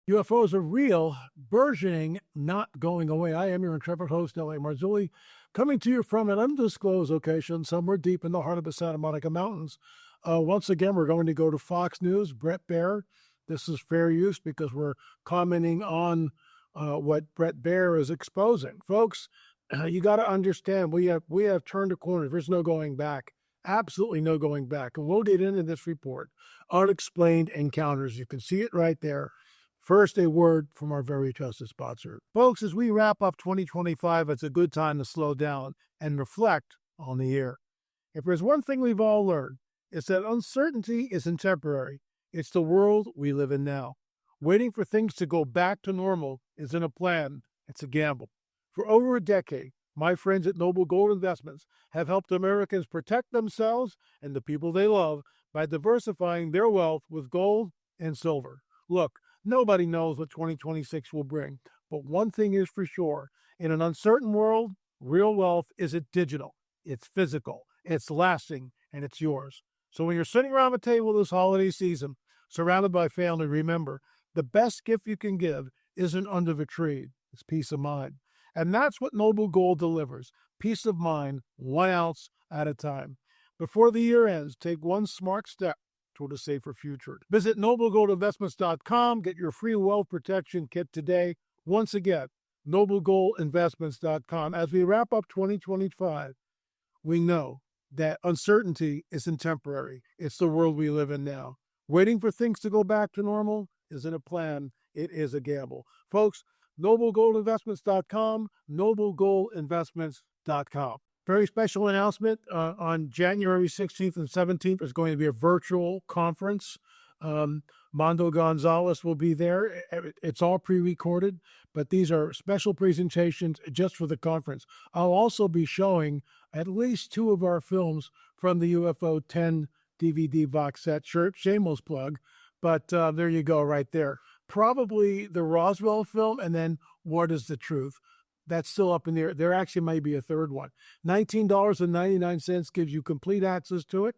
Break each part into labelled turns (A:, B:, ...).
A: UFOs are real, burgeoning, not going away. I am your intrepid host, L.A. Marzulli, coming to you from an undisclosed location somewhere deep in the heart of the Santa Monica Mountains. Once again, we're going to go to Fox News, Bret Baier. This is fair use because we're commenting on what Bret Baier is exposing. Folks, you got to understand, we have turned a corner. There's no going back. Absolutely no going back. And we'll get into this report, Unexplained Encounters. You can see it right there. First, a word from our very trusted sponsor. Folks, as we wrap up 2025, it's a good time to slow down and reflect on the year. If there's one thing we've all learned, it's that uncertainty isn't temporary. It's the world we live in now. Waiting for things to go back to normal isn't a plan, it's a gamble. For over a decade, my friends at Noble Gold Investments have helped Americans protect themselves and the people they love by diversifying their wealth with gold and silver. Look, nobody knows what 2026 will bring, but one thing is for sure. In an uncertain world, real wealth isn't digital. It's physical, it's lasting, and it's yours. So when you're sitting around the table this holiday season, surrounded by family, remember, the best gift you can give isn't under the tree. It's peace of mind. And that's what Noble Gold delivers. Peace of mind, 1 ounce at a time. Before the year ends, take one smart step toward a safer future. Visit noblegoldinvestments.com. Get your free wealth protection kit today. Once again, noblegoldinvestments.com. As we wrap up 2025, we know that uncertainty isn't temporary. It's the world we live in now. Waiting for things to go back to normal isn't a plan. It is a gamble. Folks, noblegoldinvestments.com, noblegoldinvestments.com. Very special announcement. On January 16th and 17th, there's going to be a virtual conference. Mondo Gonzalez will be there. It's all pre-recorded, but these are special presentations just for the conference. I'll also be showing at least 2 of our films from the UFO 10 DVD box set. Sure, shameless plug, but there you go right there. Probably the Roswell film, and then What is the Truth? That's still up in the air. There actually might be a third one. $19.99 gives you complete access to it.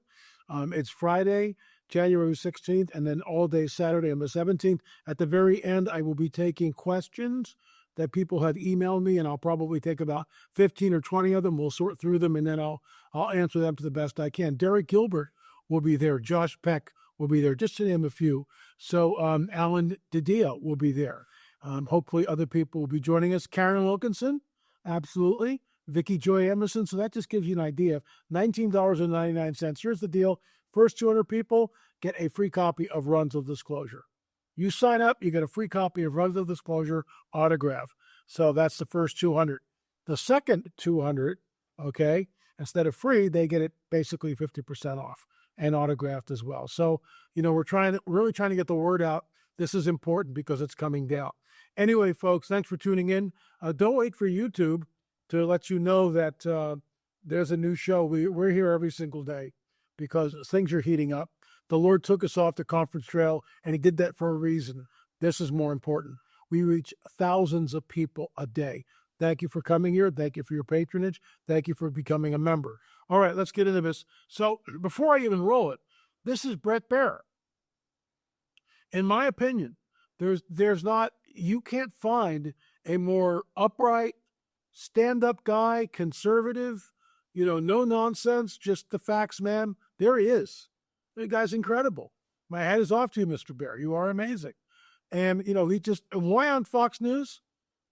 A: It's Friday, January 16th, and then all day Saturday on the 17th. At the very end, I will be taking questions that people have emailed me, and I'll probably take about 15 or 20 of them. We'll sort through them, and then I'll answer them to the best I can. Derek Gilbert will be there. Josh Peck will be there, just to name a few. So Alan Didio will be there. Hopefully other people will be joining us. Karen Wilkinson, absolutely. Vicki Joy Emerson. So that just gives you an idea. $19.99. Here's the deal. First 200 people get a free copy of Rungs of Disclosure. You sign up, you get a free copy of Rungs of Disclosure autograph. So that's the first 200. The second 200, okay, instead of free, they get it basically 50% off and autographed as well. So, we're really trying to get the word out. This is important because it's coming down. Anyway, folks, thanks for tuning in. Don't wait for YouTube to let you know that there's a new show. We're here every single day because things are heating up. The Lord took us off the conference trail, and he did that for a reason. This is more important. We reach thousands of people a day. Thank you for coming here. Thank you for your patronage. Thank you for becoming a member. All right, let's get into this. So before I even roll it, this is Bret Baier. In my opinion, you can't find a more upright, stand-up guy, conservative, no nonsense, just the facts, man. There he is. The guy's incredible. My hat is off to you, Mr. Baier. You are amazing. And, why on Fox News?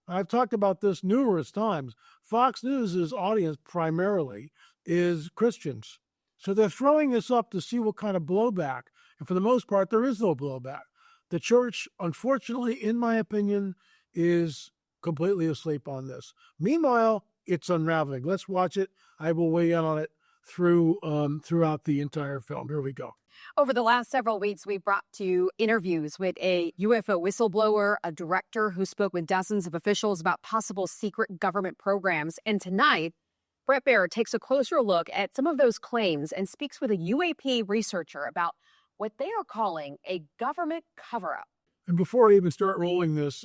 A: I've talked about this numerous times. Fox News' audience primarily is Christians. So they're throwing this up to see what kind of blowback. And for the most part, there is no blowback. The church, unfortunately, in my opinion, is completely asleep on this. Meanwhile, it's unraveling. Let's watch it. I will weigh in on it throughout the entire film. Here we go.
B: Over the last several weeks, we brought to you interviews with a UFO whistleblower, a director who spoke with dozens of officials about possible secret government programs. And tonight, Bret Baier takes a closer look at some of those claims and speaks with a UAP researcher about what they are calling a government cover-up.
A: And before I even start rolling this,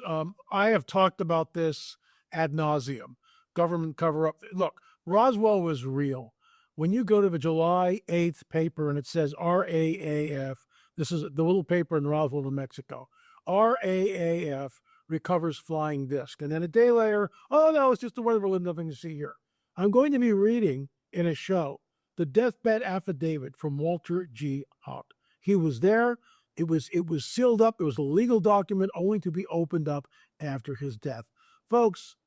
A: I have talked about this ad nauseum. Government cover-up. Look, Roswell was real. When you go to the July 8th paper and it says RAAF, this is the little paper in Roswell, New Mexico, RAAF recovers flying disc. And then a day later, oh no, it's just the weather balloon, nothing to see here. I'm going to be reading in a show the deathbed affidavit from Walter G. Haupt. He was there. It was sealed up. It was a legal document only to be opened up after his death. Folks,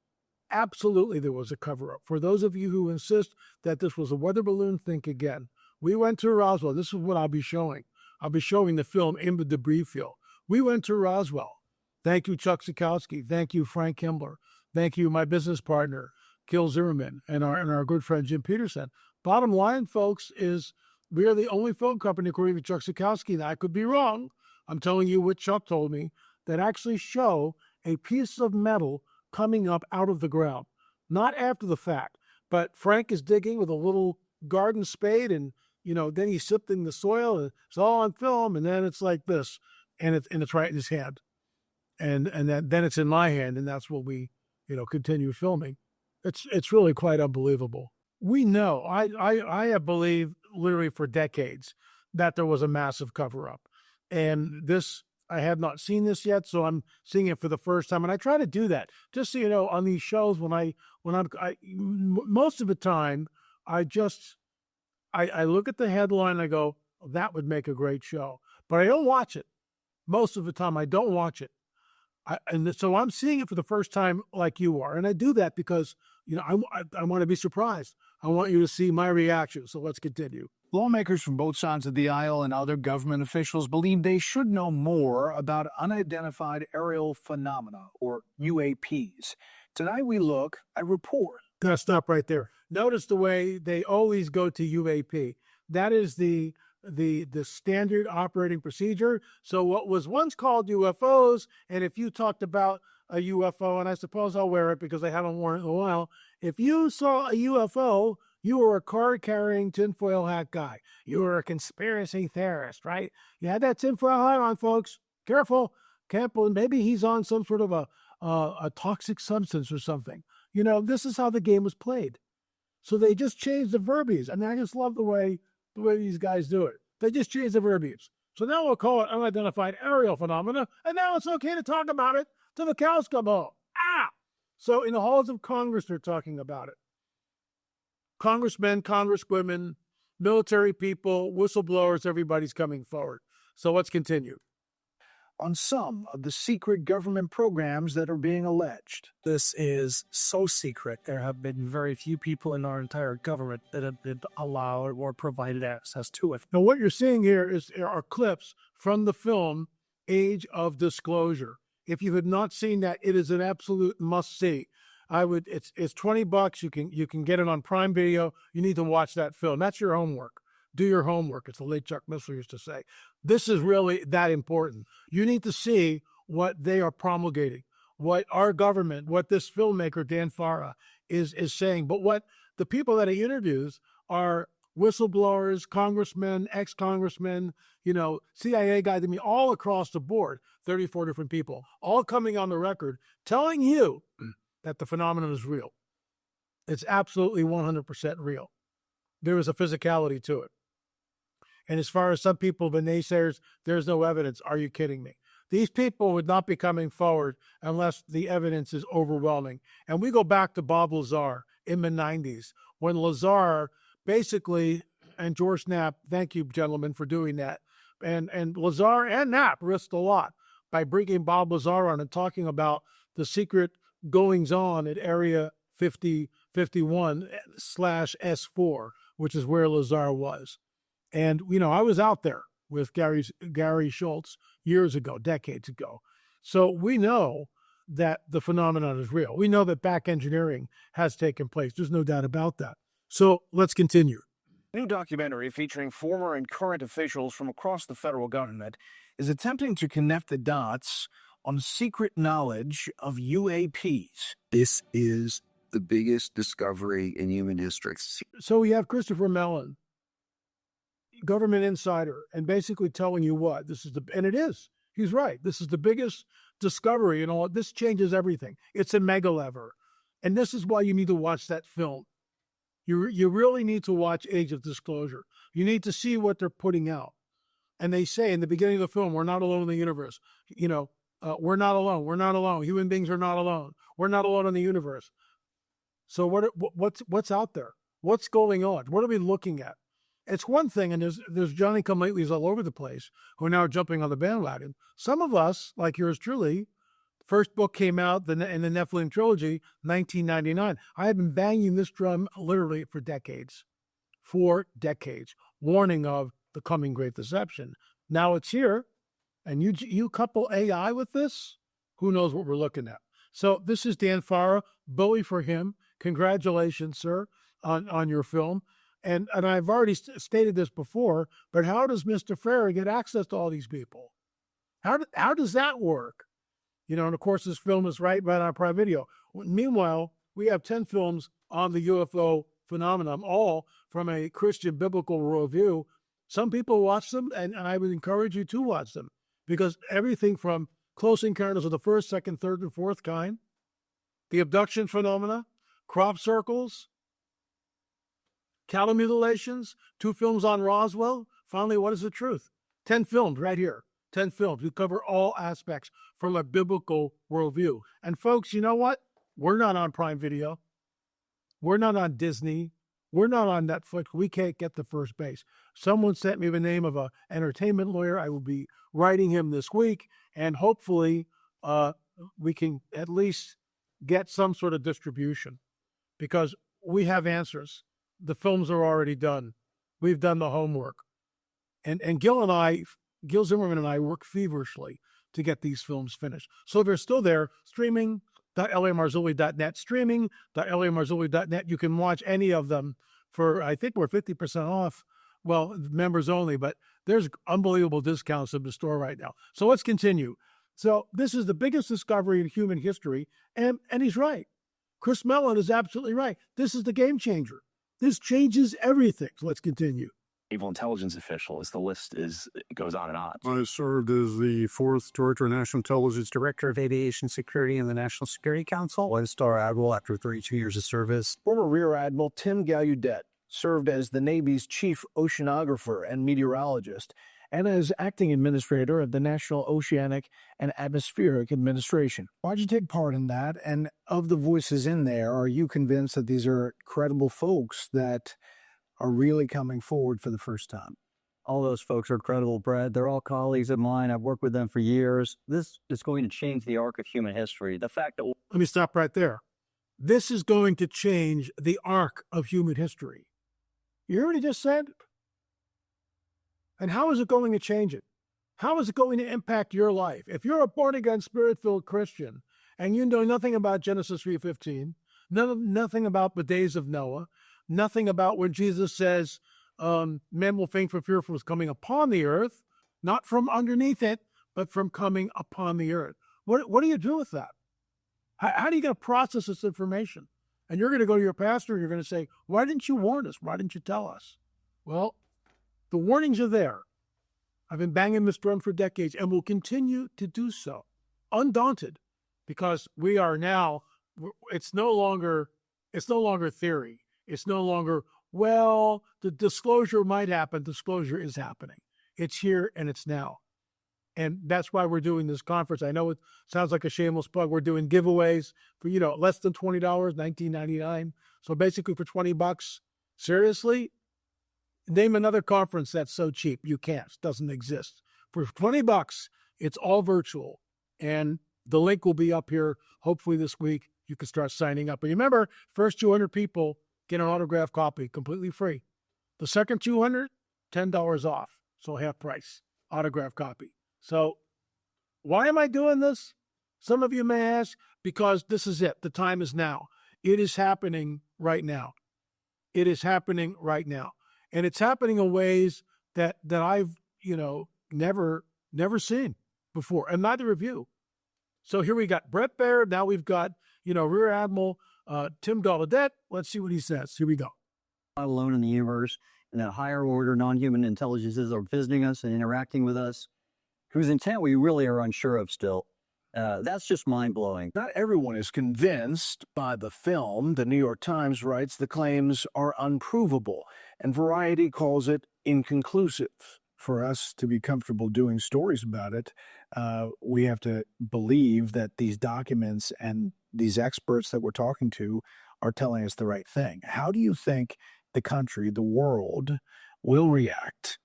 A: absolutely there was a cover-up. For those of you who insist that this was a weather balloon, think again. We went to Roswell. This is what I'll be showing. I'll be showing the film In the Debris Field. We went to Roswell. Thank you, Chuck Sikowski. Thank you, Frank Kimbler. Thank you, my business partner, Gil Zimmerman, and our good friend Jim Peterson. Bottom line, folks, is we are the only film company, according to Chuck Sikowski, and I could be wrong, I'm telling you what Chuck told me, that actually show a piece of metal coming up out of the ground. Not after the fact, but Frank is digging with a little garden spade, and then he's sifting the soil, and it's all on film, and then it's like this, and it's right in his hand. And then it's in my hand, and that's what we, continue filming. It's really quite unbelievable. We know, I have believed literally for decades that there was a massive cover-up. And this, I have not seen this yet, so I'm seeing it for the first time. And I try to do that, just so you know, on these shows, most of the time, I look at the headline and I go, oh, that would make a great show. But I don't watch it. Most of the time, I don't watch it. So I'm seeing it for the first time like you are. And I do that because, I want to be surprised. I want you to see my reaction. So let's continue.
C: Lawmakers from both sides of the aisle and other government officials believe they should know more about unidentified aerial phenomena, or UAPs. Tonight we look at report.
A: Gotta stop right there. Notice the way they always go to UAP. That is the standard operating procedure. So what was once called UFOs, and if you talked about a UFO, and I suppose I'll wear it because I haven't worn it in a while, if you saw a UFO, you were a card-carrying tinfoil hat guy. You were a conspiracy theorist, right? You had that tinfoil hat on, folks. Careful. Maybe he's on some sort of a toxic substance or something. This is how the game was played. So they just changed the verbiage, and I just love the way these guys do it. They just change the verbiage. So now we'll call it unidentified aerial phenomena, and now it's okay to talk about it till the cows come home. So in the halls of Congress, they're talking about it. Congressmen, congresswomen, military people, whistleblowers, everybody's coming forward. So let's continue.
C: On some of the secret government programs that are being alleged.
D: This is so secret. There have been very few people in our entire government that have been allowed or provided access to it.
A: Now, what you're seeing here are clips from the film Age of Disclosure. If you had not seen that, it is an absolute must-see. It's $20. You can get it on Prime Video. You need to watch that film. That's your homework. Do your homework, as the late Chuck Missler used to say. This is really that important. You need to see what they are promulgating, what our government, what this filmmaker, Dan Farah, is saying. But what the people that he interviews are whistleblowers, congressmen, ex-congressmen, CIA guys, all across the board, 34 different people, all coming on the record, telling you that the phenomenon is real. It's absolutely 100% real. There is a physicality to it. And as far as some people, the naysayers, there's no evidence. Are you kidding me? These people would not be coming forward unless the evidence is overwhelming. And we go back to Bob Lazar in the 90s, when Lazar basically, and George Knapp, thank you, gentlemen, for doing that. And Lazar and Knapp risked a lot by bringing Bob Lazar on and talking about the secret goings-on at Area 51/S4, which is where Lazar was. And, I was out there with Gary Schultz years ago, decades ago. So we know that the phenomenon is real. We know that back engineering has taken place. There's no doubt about that. So let's continue.
C: A new documentary featuring former and current officials from across the federal government is attempting to connect the dots on secret knowledge of UAPs.
E: This is the biggest discovery in human history.
A: So we have Christopher Mellon, government insider, and basically telling you what and it is. He's right. This is the biggest discovery, and all. This changes everything. It's a mega lever, and this is why you need to watch that film. You really need to watch Age of Disclosure. You need to see what they're putting out. And they say in the beginning of the film, we're not alone in the universe. we're not alone. We're not alone. Human beings are not alone. We're not alone in the universe. So what's out there? What's going on? What are we looking at? It's one thing, and there's Johnny-come-latelys all over the place who are now jumping on the bandwagon. Some of us, like yours truly, first book came out in the Nephilim Trilogy, 1999. I have been banging this drum literally for decades. 4 decades, warning of the coming great deception. Now it's here, and you couple AI with this, who knows what we're looking at. So this is Dan Farah, bully for him. Congratulations, sir, on your film. And I've already stated this before, but how does Mr. Farah get access to all these people? How does that work? You know, and of course, this film is right on Prime Video. Meanwhile, we have 10 films on the UFO phenomenon, all from a Christian biblical worldview. Some people watch them, and I would encourage you to watch them, because everything from close encounters of the first, second, third, and fourth kind, the abduction phenomena, crop circles, cattle mutilations, 2 films on Roswell. Finally, what is the truth? 10 films right here. 10 films. We cover all aspects from a biblical worldview. And folks, you know what? We're not on Prime Video. We're not on Disney. We're not on Netflix. We can't get the first base. Someone sent me the name of an entertainment lawyer. I will be writing him this week, and hopefully we can at least get some sort of distribution, because we have answers. The films are already done. We've done the homework. And Gil Zimmerman and I work feverishly to get these films finished. So they're still there, streaming.lamarzulli.net, streaming.lamarzulli.net. You can watch any of them for, I think we're 50% off. Well, members only, but there's unbelievable discounts in the store right now. So let's continue. So this is the biggest discovery in human history, and he's right. Chris Mellon is absolutely right. This is the game changer. This changes everything. So let's continue.
F: Naval intelligence official, as the list goes on and on.
G: I served as the 4th Director of National Intelligence, Director of Aviation Security in the National Security Council, 1-star Admiral after 32 years of service.
C: Former Rear Admiral Tim Gallaudet served as the Navy's chief oceanographer and meteorologist, and as acting administrator of the National Oceanic and Atmospheric Administration. Why'd you take part in that? And of the voices in there, are you convinced that these are credible folks that are really coming forward for the first time?
H: All those folks are credible, Brad. They're all colleagues of mine. I've worked with them for years. This is going to change the arc of human history. The fact that...
A: Let me stop right there. This is going to change the arc of human history. You hear what he just said? And how is it going to change it? How is it going to impact your life? If you're a born-again, spirit-filled Christian, and you know nothing about Genesis 3:15, nothing about the days of Noah, nothing about when Jesus says men will faint for fear of what's coming upon the earth, not from underneath it, but from coming upon the earth. What do you do with that? How are you going to process this information? And you're going to go to your pastor and you're going to say, why didn't you warn us? Why didn't you tell us? Well, the warnings are there. I've been banging this drum for decades and will continue to do so, undaunted, because we are now, it's no longer theory. It's no longer, well, the disclosure might happen. Disclosure is happening. It's here and it's now. And that's why we're doing this conference. I know it sounds like a shameless plug. We're doing giveaways for, less than $20, $19.99. So basically for $20, seriously, name another conference that's so cheap. You can't. It doesn't exist. For $20, it's all virtual. And the link will be up here hopefully this week. You can start signing up. But remember, first 200 people get an autographed copy completely free. The second 200, $10 off. So half price, autographed copy. So why am I doing this? Some of you may ask, because this is it. The time is now. It is happening right now. It is happening right now. And it's happening in ways that I've, never seen before, and neither of you. So here we got Bret Baier. Now we've got, Rear Admiral Tim Gallaudet. Let's see what he says. Here we go.
H: Not alone in the universe, and that higher order non-human intelligences are visiting us and interacting with us, whose intent we really are unsure of still. That's just mind-blowing.
C: Not everyone is convinced by the film. The New York Times writes the claims are unprovable, and Variety calls it inconclusive. for us to be comfortable doing stories about it, we have to believe that these documents and these experts that we're talking to are telling us the right thing. How do you think the country, the world, will react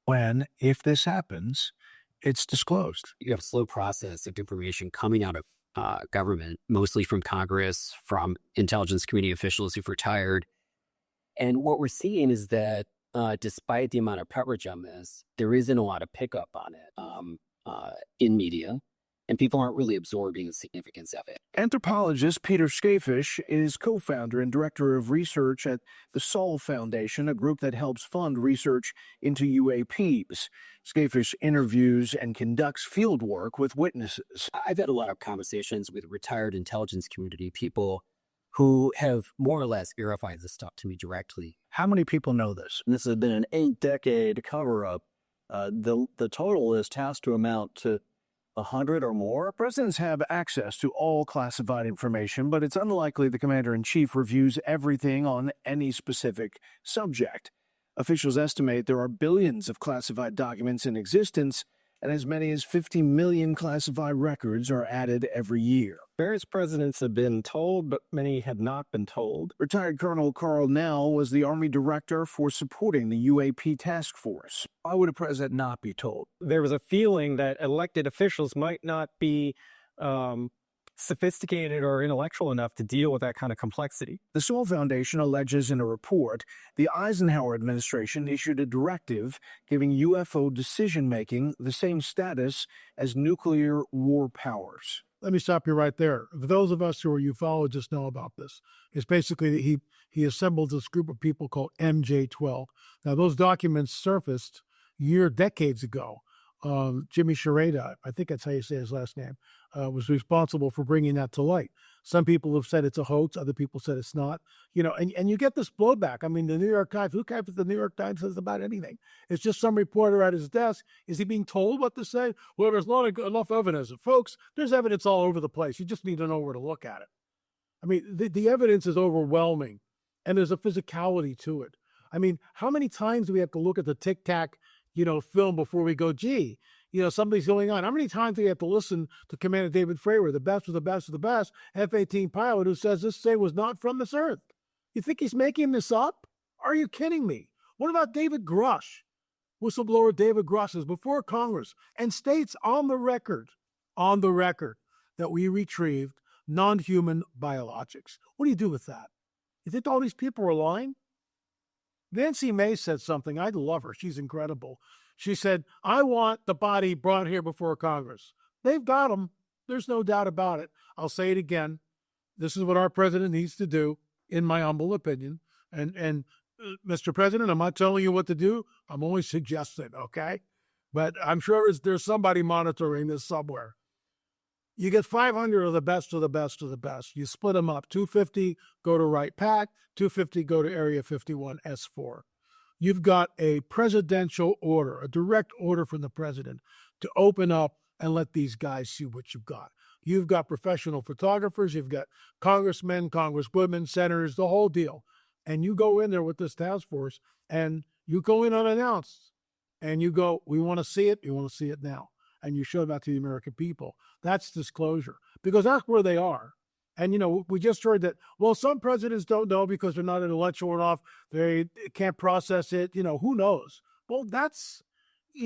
C: when, if this happens, it's disclosed?
I: You have a slow process of information coming out of government, mostly from Congress, from intelligence community officials who've retired. And what we're seeing is that despite the amount of coverage on this, there isn't a lot of pickup on it in media, and people aren't really absorbing the significance of it.
C: Anthropologist Peter Skafish is co-founder and director of research at the Sol Foundation, a group that helps fund research into UAPs. Skafish interviews and conducts field work with witnesses.
I: I've had a lot of conversations with retired intelligence community people who have more or less verified this stuff to me directly.
C: How many people know this?
H: This has been an 8-decade cover-up. The total list has to amount to 100 or more.
C: Presidents have access to all classified information, but it's unlikely the commander-in-chief reviews everything on any specific subject. Officials estimate there are billions of classified documents in existence, and as many as 50 million classified records are added every year.
J: Various presidents have been told, but many have not been told.
C: Retired Colonel Carl Nell was the Army director for supporting the UAP task force. Why would a president not be told?
J: There was a feeling that elected officials might not be sophisticated or intellectual enough to deal with that kind of complexity.
C: The Sol Foundation alleges in a report the Eisenhower administration issued a directive giving UFO decision-making the same status as nuclear war powers.
A: Let me stop you right there. For those of us who are ufologists know about this. It's basically that he assembled this group of people called MJ-12. Now, those documents surfaced decades ago. Jimmy Sherada, I think that's how you say his last name, was responsible for bringing that to light. Some people have said it's a hoax. Other people said it's not. And you get this blowback. I mean, the New York Times, who cares what the New York Times says about anything? It's just some reporter at his desk. Is he being told what to say? Well, there's not enough evidence. Folks, there's evidence all over the place. You just need to know where to look at it. I mean, the evidence is overwhelming, and there's a physicality to it. I mean, how many times do we have to look at the tic-tac film before we go, gee, something's going on? How many times do we have to listen to Commander David Fravor, the best of the best of the best, F-18 pilot, who says this thing was not from this earth? You think he's making this up? Are you kidding me? What about David Grush? Whistleblower David Grush is before Congress and states on the record, that we retrieved non-human biologics. What do you do with that? You think all these people are lying? Nancy May said something. I love her. She's incredible. She said, I want the body brought here before Congress. They've got them. There's no doubt about it. I'll say it again. This is what our president needs to do, in my humble opinion. And Mr. President, I'm not telling you what to do. I'm only suggesting, okay? But I'm sure there's somebody monitoring this somewhere. You get 500 of the best of the best of the best. You split them up. 250 go to Wright Pack, 250 go to Area 51 S4. You've got a presidential order, a direct order from the president to open up and let these guys see what you've got. You've got professional photographers, you've got congressmen, congresswomen, senators, the whole deal. And you go in there with this task force and you go in unannounced and you go, we want to see it, we want to see it now. And you show that to the American people. That's disclosure, because that's where they are. And, we just heard that, well, some presidents don't know because they're not intellectual enough. They can't process it. Who knows? Well,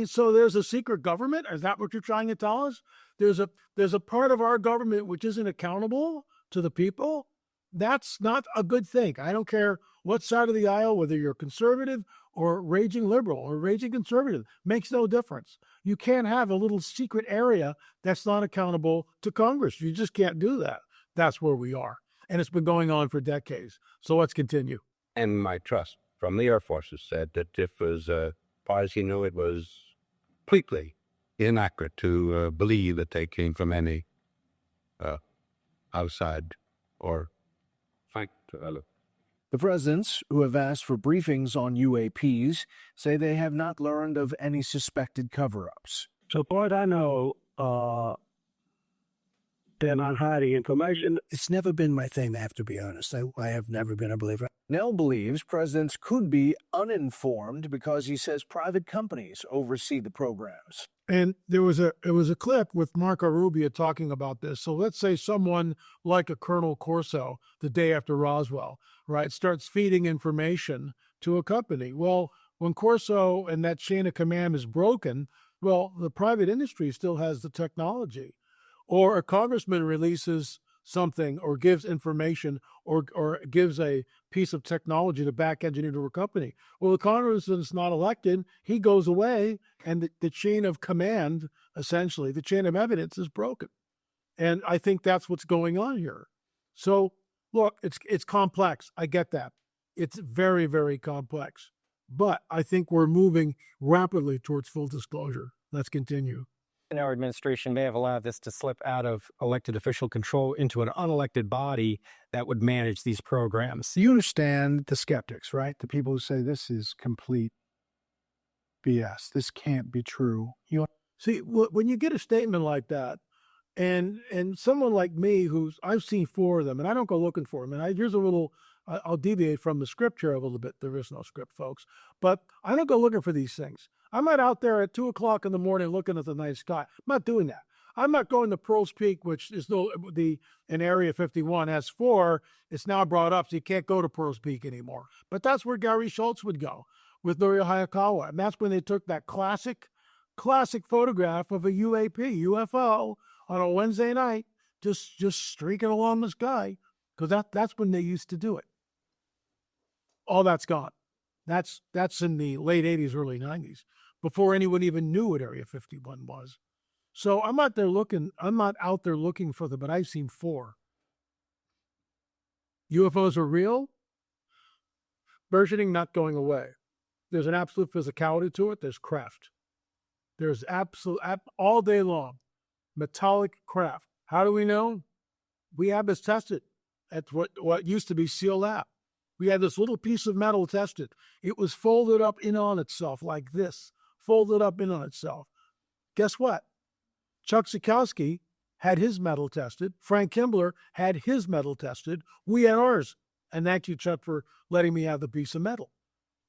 A: so there's a secret government? Is that what you're trying to tell us? There's a part of our government which isn't accountable to the people. That's not a good thing. I don't care what side of the aisle, whether you're conservative or raging liberal or raging conservative, makes no difference. You can't have a little secret area that's not accountable to Congress. You just can't do that. That's where we are. And it's been going on for decades. So let's continue.
K: And my trust from the Air Force has said that if as far as he knew, it was completely inaccurate to believe that they came from any outside or fact.
C: The presidents, who have asked for briefings on UAPs, say they have not learned of any suspected cover-ups.
D: So far as I know,
J: They're not hiding information.
C: It's never been my thing, I have to be honest. I have never been a believer. Nell believes presidents could be uninformed because he says private companies oversee the programs.
A: And it was a clip with Marco Rubio talking about this. So let's say someone like a Colonel Corso the day after Roswell, right, starts feeding information to a company. Well, when Corso and that chain of command is broken, well, the private industry still has the technology. Or a congressman releases something or gives information or gives a piece of technology to back engineer to a company. Well, the congressman's not elected. He goes away, and the chain of command, essentially, the chain of evidence is broken. And I think that's what's going on here. So, look, it's complex. I get that. It's very, very complex. But I think we're moving rapidly towards full disclosure. Let's continue.
J: Our administration may have allowed this to slip out of elected official control into an unelected body that would manage these programs.
C: You understand the skeptics, right? The people who say this is complete BS. This can't be true.
A: See, when you get a statement like that, and someone like me I've seen 4 of them, and I don't go looking for them. And here's a little, I'll deviate from the script here a little bit. There is no script, folks. But I don't go looking for these things. I'm not out there at 2 o'clock in the morning looking at the night sky. I'm not doing that. I'm not going to Pearl's Peak, which is in Area 51 has 4. It's now brought up, so you can't go to Pearl's Peak anymore. But that's where Gary Schultz would go with Norio Hayakawa. And that's when they took that classic photograph of a UAP, UFO, on a Wednesday night, just streaking along the sky, because that's when they used to do it. All that's gone. That's in the late 80s, early 90s, before anyone even knew what Area 51 was. So I'm not out there looking for them, but I've seen 4. UFOs are real. Versioning not going away. There's an absolute physicality to it. There's craft. There's all day long, metallic craft. How do we know? We have this tested at what used to be Seal Lab. We had this little piece of metal tested. It was folded up in on itself like this, folded up in on itself. Guess what? Chuck Zukowski had his metal tested. Frank Kimbler had his metal tested. We had ours. And thank you, Chuck, for letting me have the piece of metal.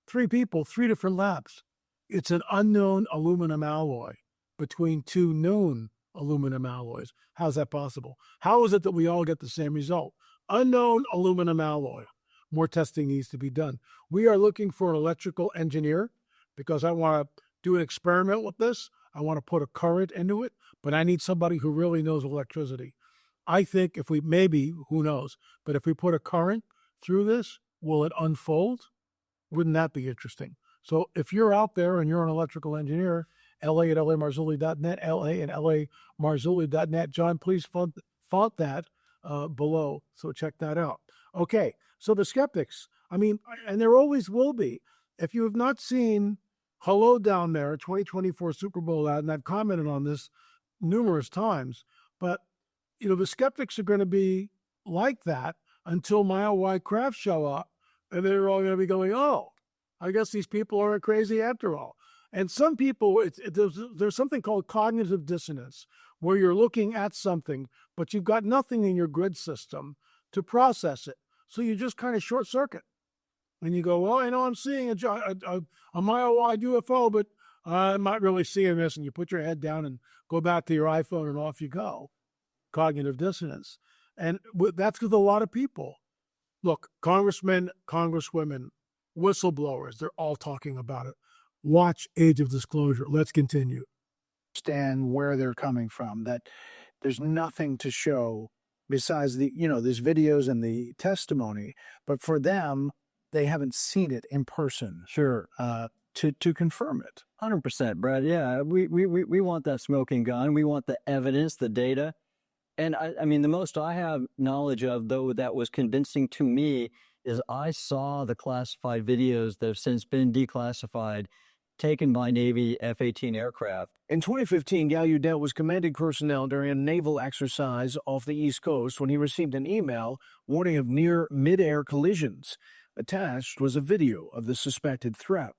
A: 3 people, 3 different labs. It's an unknown aluminum alloy between 2 known aluminum alloys. How's that possible? How is it that we all get the same result? Unknown aluminum alloy. More testing needs to be done. We are looking for an electrical engineer because I want to do an experiment with this. I want to put a current into it, but I need somebody who really knows electricity. I think if we, maybe, who knows, but if we put a current through this, will it unfold? Wouldn't that be interesting? So if you're out there and you're an electrical engineer, la@lamarzulli.net, la@lamarzulli.net. John, please font that below, so check that out. Okay, so the skeptics, and there always will be. If you have not seen Hello Down There, 2024 Super Bowl ad, and I've commented on this numerous times, but, the skeptics are going to be like that until mile-wide crafts show up, and they're all going to be going, oh, I guess these people aren't crazy after all. And some people, there's something called cognitive dissonance, where you're looking at something, but you've got nothing in your grid system to process it. So you just kind of short circuit. And you go, well, I know I'm seeing a mile-wide UFO, but I'm not really seeing this. And you put your head down and go back to your iPhone and off you go. Cognitive dissonance. And that's with a lot of people. Look, congressmen, congresswomen, whistleblowers, they're all talking about it. Watch Age of Disclosure. Let's continue.
C: Understand where they're coming from, that there's nothing to show besides these videos and the testimony. But for them, they haven't seen it in person.
H: Sure.
C: To confirm it.
H: 100%, Brad. Yeah, we want that smoking gun. We want the evidence, the data. And the most I have knowledge of, though, that was convincing to me is I saw the classified videos that have since been declassified, taken by Navy F-18 aircraft.
C: In 2015, Gallaudet was commanding personnel during a naval exercise off the East Coast when he received an email warning of near mid-air collisions. Attached was a video of the suspected threat.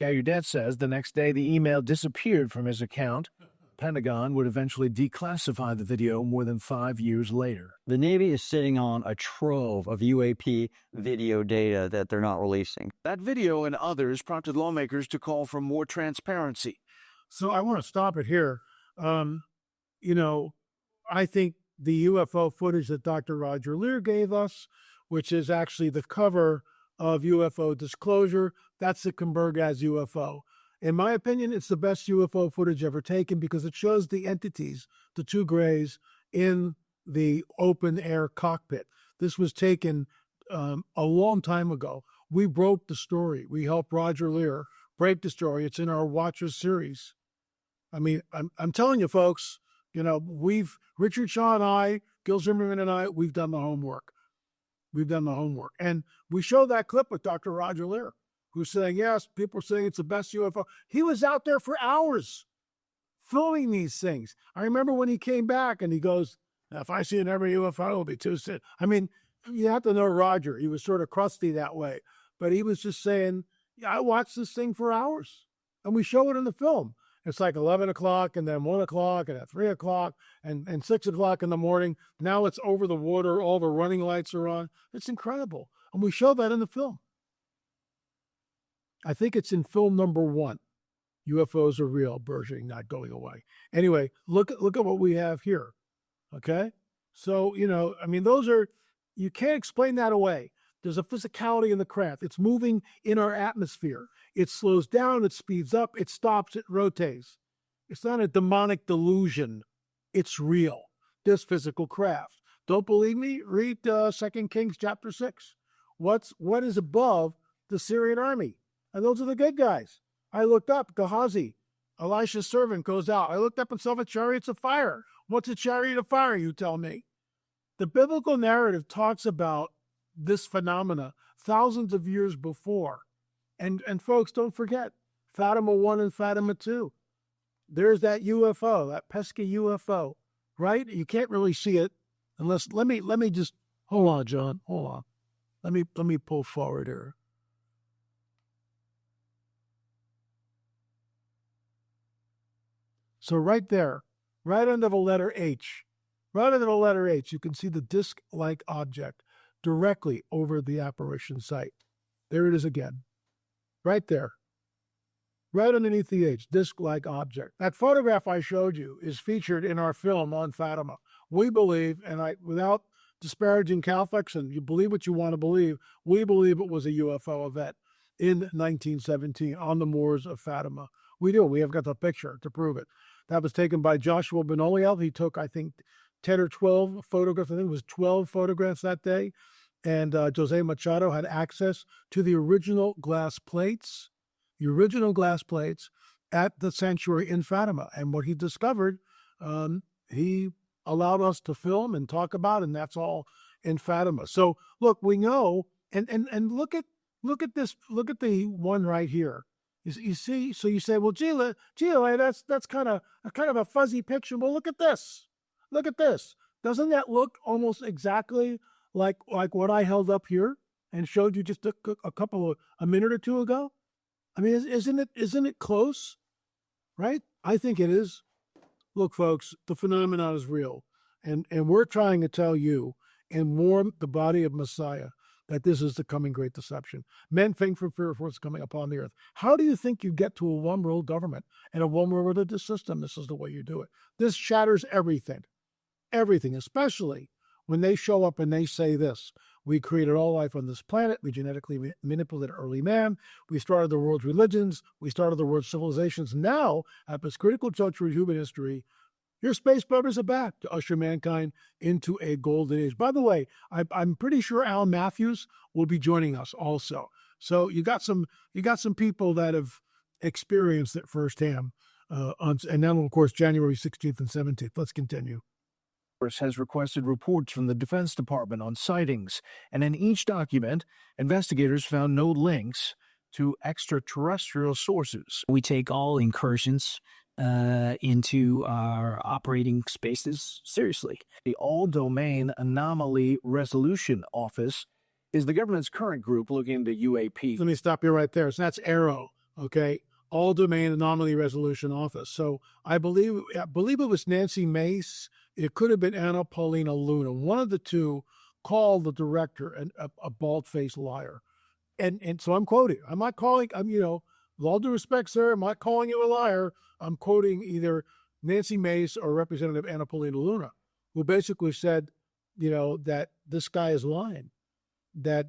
C: Gallaudet says the next day the email disappeared from his account. Pentagon would eventually declassify the video more than 5 years later.
H: The Navy is sitting on a trove of UAP video data that they're not releasing.
C: That video and others prompted lawmakers to call for more transparency.
A: So I want to stop it here. I think the UFO footage that Dr. Roger Lear gave us, which is actually the cover of UFO Disclosure, that's the Kumbergaz UFO. In my opinion, it's the best UFO footage ever taken because it shows the entities, the two grays, in the open air cockpit. This was taken a long time ago. We broke the story. We helped Roger Lear break the story. It's in our Watchers series. I mean, I'm telling you, folks, Richard Shaw and I, Gil Zimmerman and I, we've done the homework. We've done the homework. And we showed that clip with Dr. Roger Lear, who's saying, yes, people are saying it's the best UFO. He was out there for hours filming these things. I remember when he came back and he goes, if I see every UFO, it'll be too soon. I mean, you have to know Roger. He was sort of crusty that way. But he was just saying, I watched this thing for hours. And we show it in the film. It's like 11 o'clock and then 1 o'clock and at 3 o'clock and 6 o'clock in the morning. Now it's over the water. All the running lights are on. It's incredible. And we show that in the film. I think it's in film number 1. UFOs are real, burgeoning, not going away. Anyway, look at what we have here. Okay? So, those are, you can't explain that away. There's a physicality in the craft. It's moving in our atmosphere. It slows down, it speeds up, it stops, it rotates. It's not a demonic delusion. It's real. This physical craft. Don't believe me? Read 2 Kings chapter 6. What is above the Syrian army? And those are the good guys. I looked up, Gehazi, Elisha's servant, goes out. I looked up and saw the chariots of fire. What's a chariot of fire, you tell me? The biblical narrative talks about this phenomena thousands of years before. And folks, don't forget, Fatima 1 and Fatima 2. There's that UFO, that pesky UFO, right? You can't really see it unless, let me just, hold on, John, hold on. Let me pull forward here. So right there, right under the letter H, you can see the disc-like object directly over the apparition site. There it is again. Right there. Right underneath the H, disc-like object. That photograph I showed you is featured in our film on Fatima. We believe, and without disparaging Catholics, and you believe what you want to believe, we believe it was a UFO event in 1917 on the moors of Fatima. We do. We have got the picture to prove it. That was taken by Joshua Benoliel. He took, I think, 10 or 12 photographs. I think it was 12 photographs that day. And Jose Machado had access to the original glass plates at the sanctuary in Fatima. And what he discovered, he allowed us to film and talk about, and that's all in Fatima. So look, we know, and look at this, look at the one right here. You see, so you say, well, gee, that's kind of a fuzzy picture. Well, look at this. Look at this. Doesn't that look almost exactly like what I held up here and showed you just a minute or two ago? I mean, isn't it close? Right? I think it is. Look, folks, the phenomenon is real. And we're trying to tell you and warn the body of Messiah that this is the coming great deception. Men think from fear of what's coming upon the earth. How do you think you get to a one-world government and a one-world religious system? This is the way you do it. This shatters everything. Everything, especially when they show up and they say this. We created all life on this planet. We genetically manipulated early man. We started the world's religions. We started the world's civilizations. Now, at this critical juncture in human history, your space brothers are back to usher mankind into a golden age. By the way, I'm pretty sure Al Matthews will be joining us also. So you got some people that have experienced it firsthand. And now, of course, January 16th and 17th. Let's continue.
C: Has requested reports from the Defense Department on sightings, and in each document, investigators found no links to extraterrestrial sources.
L: We take all incursions into our operating spaces seriously.
C: The All-Domain Anomaly Resolution Office is the government's current group looking into UAP.
A: Let me stop you right there. So that's ARROW, okay? all domain anomaly resolution office. So I believe it was Nancy Mace. It could have been Anna Paulina Luna. One of the two called the director a bald-faced liar. And so I'm quoting. I'm not calling, with all due respect, sir, I'm not calling you a liar. I'm quoting either Nancy Mace or Representative Anna Paulina Luna, who basically said, that this guy is lying. That,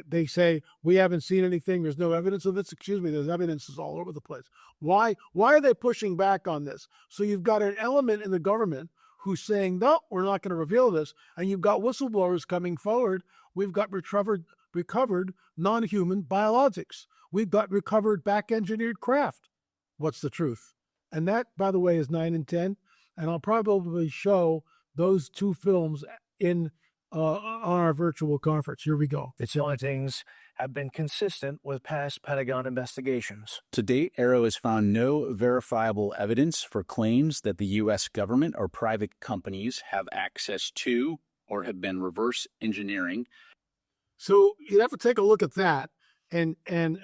A: they say, we haven't seen anything. There's no evidence of this. Excuse me, there's evidence is all over the place. Why are they pushing back on this? So you've got an element in the government who's saying, no, we're not going to reveal this. And you've got whistleblowers coming forward. We've got recovered non-human biologics. We've got recovered back-engineered craft. What's the truth? And that, by the way, is 9 and 10. And I'll probably show those two films on our virtual conference. Here we go.
C: Its findings have been consistent with past Pentagon investigations.
M: To date, AARO has found no verifiable evidence for claims that the U.S. government or private companies have access to or have been reverse engineering.
A: So you have to take a look at that and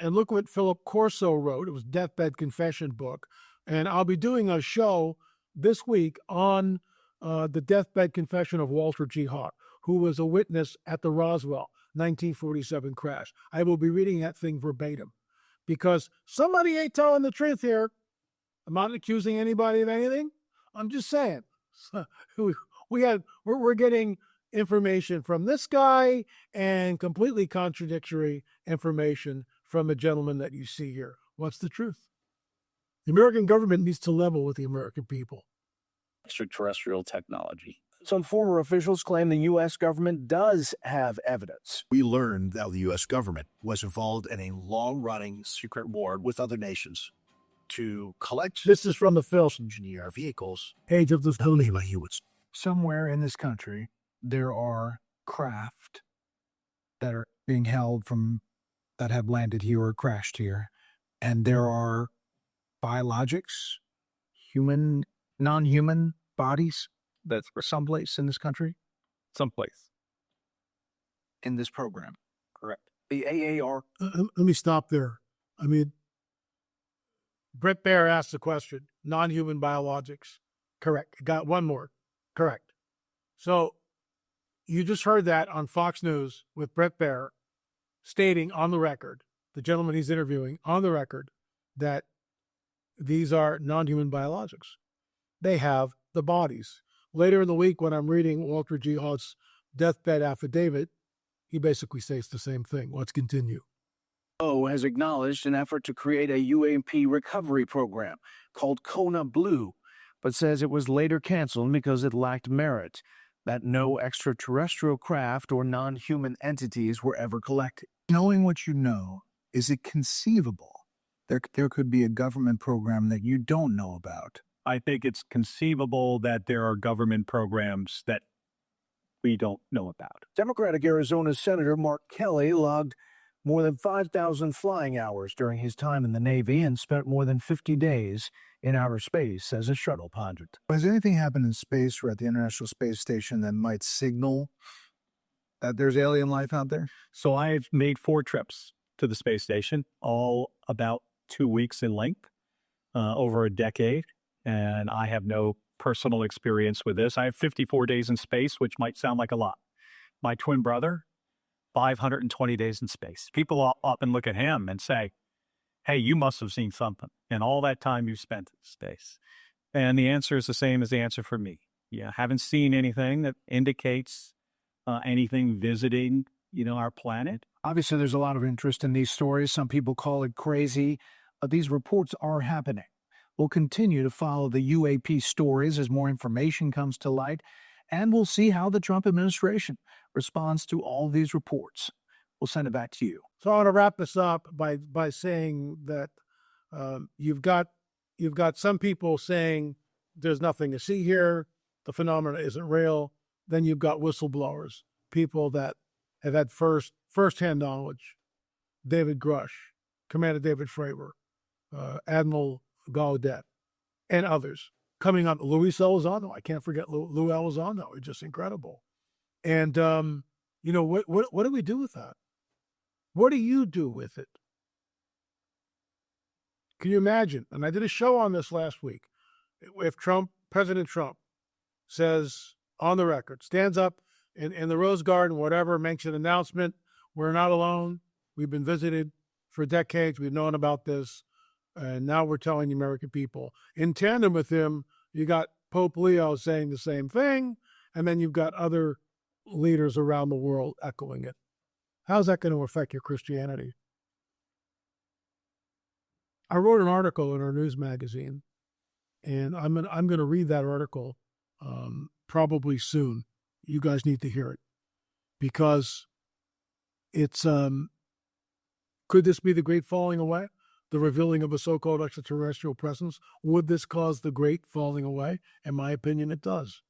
A: look what Philip Corso wrote. It was Deathbed Confession book. And I'll be doing a show this week on the deathbed confession of Walter G. Haught, who was a witness at the Roswell 1947 crash. I will be reading that thing verbatim because somebody ain't telling the truth here. I'm not accusing anybody of anything. I'm just saying. We're getting information from this guy and completely contradictory information from a gentleman that you see here. What's the truth? The American government needs to level with the American people.
F: Extraterrestrial technology.
C: Some former officials claim the U.S. government does have evidence.
N: We learned that the U.S. government was involved in a long-running secret war with other nations to collect.
A: This is from the film.
N: Engineer vehicles.
A: Age of the Humans.
C: Somewhere in this country, there are craft that are being held that have landed here or crashed here. And there are biologics, non-human bodies that's someplace in this country?
F: Someplace.
C: In this program.
F: Correct.
C: The AAR.
A: Let me stop there. I mean, Bret Baier asked the question, non-human biologics. Correct. Got one more. Correct. So you just heard that on Fox News with Bret Baier stating on the record, the gentleman he's interviewing on the record, that these are non-human biologics. They have the bodies. Later in the week, when I'm reading Walter G. Haught's deathbed affidavit, he basically states the same thing. Let's continue.
C: Has acknowledged an effort to create a UAP recovery program called Kona Blue, but says it was later canceled because it lacked merit, that no extraterrestrial craft or non-human entities were ever collected.
O: Knowing what you know, is it conceivable there could be a government program that you don't know about?
P: I think it's conceivable that there are government programs that we don't know about.
C: Democratic Arizona Senator Mark Kelly logged more than 5,000 flying hours during his time in the Navy and spent more than 50 days in outer space as a shuttle pilot.
O: Has anything happened in space or at the International Space Station that might signal that there's alien life out there?
P: So I've made 4 trips to the space station, all about 2 weeks in length, over a decade. And I have no personal experience with this. I have 54 days in space, which might sound like a lot. My twin brother, 520 days in space. People up and look at him and say, hey, you must have seen something in all that time you spent in space. And the answer is the same as the answer for me. Yeah, haven't seen anything that indicates anything visiting, our planet.
C: Obviously, there's a lot of interest in these stories. Some people call it crazy. These reports are happening. We'll continue to follow the UAP stories as more information comes to light, and we'll see how the Trump administration responds to all these reports. We'll send it back to you.
A: So I want to wrap this up by saying that you've got some people saying there's nothing to see here, the phenomena isn't real. Then you've got whistleblowers, people that have had firsthand knowledge. David Grush, Commander David Fravor, Admiral Gaudet, and others coming on. Luis Elizondo, I can't forget Lou Elizondo. It's just incredible. And what do we do with that? What do you do with it? Can you imagine? And I did a show on this last week. If President Trump says on the record, stands up in the Rose Garden, whatever, makes an announcement, we're not alone. We've been visited for decades. We've known about this. And now we're telling the American people. In tandem with him, you got Pope Leo saying the same thing. And then you've got other leaders around the world echoing it. How's that going to affect your Christianity? I wrote an article in our news magazine, and I'm going to read that article probably soon. You guys need to hear it because it's could this be the great falling away, the revealing of a so-called extraterrestrial presence? Would this cause the great falling away? In my opinion, it does.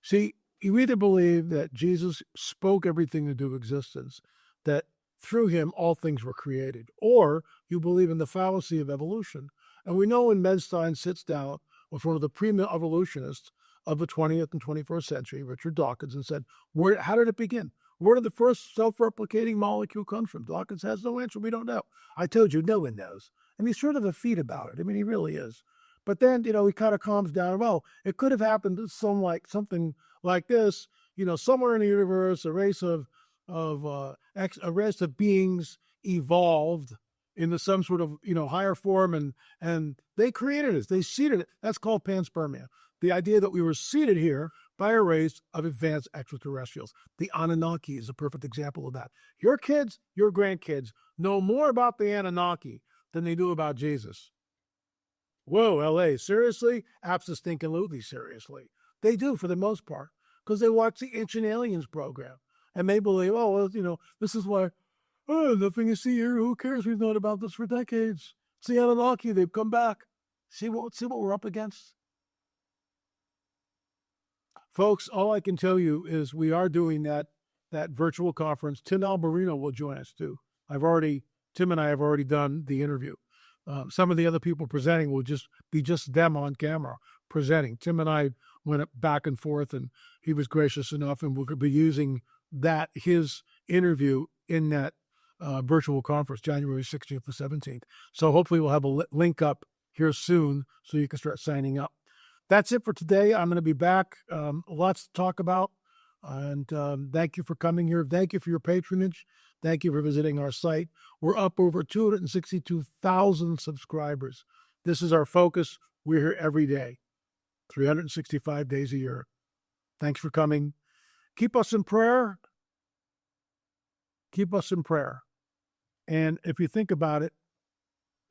A: See, you either believe that Jesus spoke everything into existence, that through him all things were created, or you believe in the fallacy of evolution. And we know when Medstein sits down with one of the pre-evolutionists of the 20th and 21st century, Richard Dawkins, and said, how did it begin? Where did the first self-replicating molecule come from? Dawkins has no answer. We don't know. I told you, no one knows. And he's sort of effete about it. I mean, he really is. But then, he kind of calms down. Well, it could have happened to something like this, somewhere in the universe, a race of beings evolved into some sort of, higher form, and they created us. They seeded it. That's called panspermia. The idea that we were seeded here by a race of advanced extraterrestrials. The Anunnaki is a perfect example of that. Your kids, your grandkids know more about the Anunnaki than they do about Jesus. Whoa, LA, seriously? Absolutely seriously. They do for the most part because they watch the Ancient Aliens program and they believe, this is why, nothing you see here. Who cares? We've known about this for decades. It's the Anunnaki. They've come back. See what we're up against? Folks, all I can tell you is we are doing that virtual conference. Tim Alberino will join us too. Tim and I have already done the interview. Some of the other people presenting will just be them on camera presenting. Tim and I went back and forth, and he was gracious enough, and we'll be using his interview in that virtual conference, January 16th to 17th. So hopefully we'll have a link up here soon so you can start signing up. That's it for today. I'm going to be back. Lots to talk about. And thank you for coming here. Thank you for your patronage. Thank you for visiting our site. We're up over 262,000 subscribers. This is our focus. We're here every day, 365 days a year. Thanks for coming. Keep us in prayer. Keep us in prayer. And if you think about it,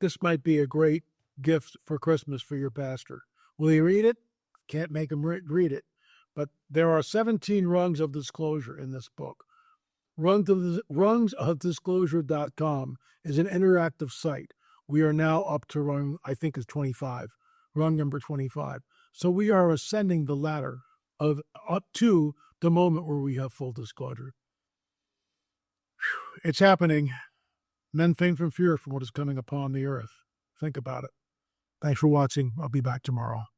A: this might be a great gift for Christmas for your pastor. Will he read it? Can't make him read it. But there are 17 rungs of disclosure in this book. Rungsofdisclosure.com is an interactive site. We are now up to rung, I think is 25, rung number 25. So we are ascending the ladder of up to the moment where we have full disclosure. It's happening. Men faint from fear from what is coming upon the earth. Think about it. Thanks for watching. I'll be back tomorrow.